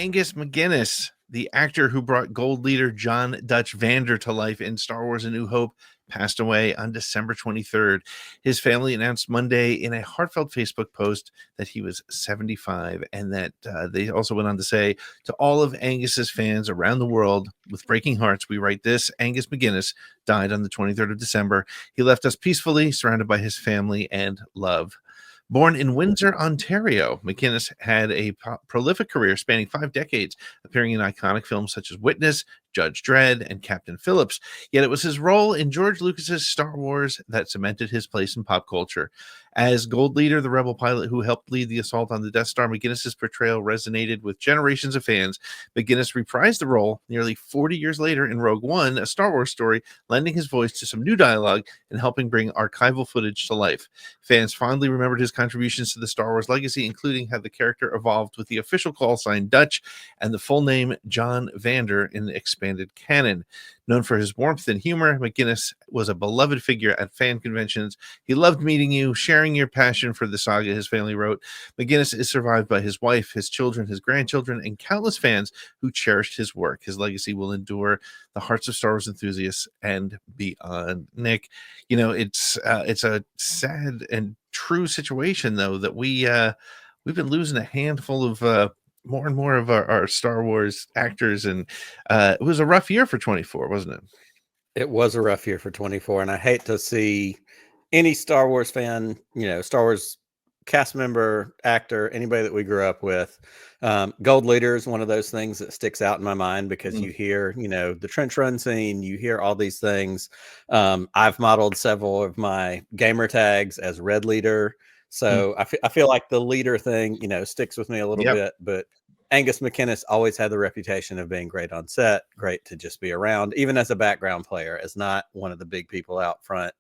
Angus MacInnes, the actor who brought Gold Leader John Dutch Vander to life in Star Wars: A New Hope, passed away on December 23rd. His family announced Monday in a heartfelt Facebook post that he was 75, and that they also went on to say, to all of Angus's fans around the world, with breaking hearts, we write this: Angus MacInnes died on the 23rd of December. He left us peacefully, surrounded by his family and love. Born in Windsor, Ontario, MacInnes had a prolific career spanning 5 decades, appearing in iconic films such as Witness, Judge Dredd, and Captain Phillips. Yet it was his role in George Lucas's Star Wars that cemented his place in pop culture. As Gold Leader, the rebel pilot who helped lead the assault on the Death Star, MacInnes' portrayal resonated with generations of fans. MacInnes reprised the role nearly 40 years later in Rogue One, a Star Wars story, lending his voice to some new dialogue and helping bring archival footage to life. Fans fondly remembered his contributions to the Star Wars legacy, including how the character evolved with the official call sign Dutch and the full name John Vander in the expanded canon. Known for his warmth and humor, MacInnes was a beloved figure at fan conventions. He loved meeting you, sharing your passion for the saga, his family wrote. MacInnes is survived by his wife, his children, his grandchildren, and countless fans who cherished his work. His legacy will endure the hearts of Star Wars enthusiasts and beyond. Nick, you know, it's a sad and true situation, though, that we've been losing a handful of more and more of our Star Wars actors, and it was a rough year for 24, wasn't it? It was a rough year for 24, and I hate to see any Star Wars fan, Star Wars cast member, actor, anybody that we grew up with. Gold Leader is one of those things that sticks out in my mind because you hear, the trench run scene, you hear all these things. I've modeled several of my gamer tags as Red Leader. So I feel like the leader thing, sticks with me a little bit, but Angus MacInnes always had the reputation of being great on set, great to just be around, even as a background player, as not one of the big people out front.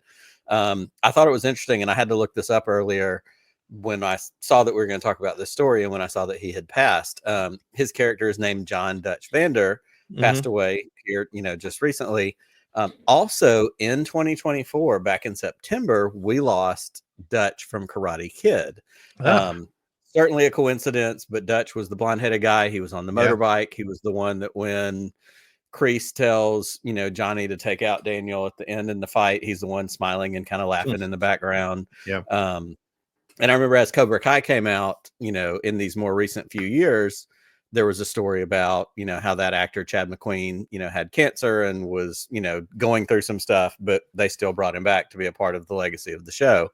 I thought it was interesting, and I had to look this up earlier when I saw that we were going to talk about this story, and when I saw that he had passed. His character is named John Dutch Vander, passed away here, just recently. Also in 2024, back in September, we lost Dutch from Karate Kid. Certainly a coincidence, but Dutch was the blonde-headed guy. He was on the motorbike. He was the one that when Kreese tells, Johnny to take out Daniel at the end in the fight, he's the one smiling and kind of laughing in the background. And I remember as Cobra Kai came out, in these more recent few years, there was a story about, how that actor, Chad McQueen, had cancer and was, going through some stuff, but they still brought him back to be a part of the legacy of the show.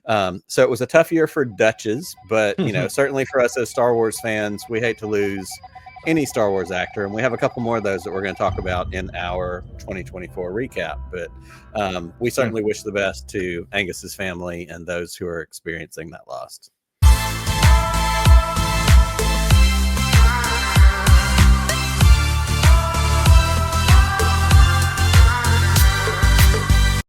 So it was a tough year for Dutches, but, certainly for us as Star Wars fans, we hate to lose any Star Wars actor. And we have a couple more of those that we're going to talk about in our 2024 recap. But we certainly wish the best to Angus's family and those who are experiencing that loss.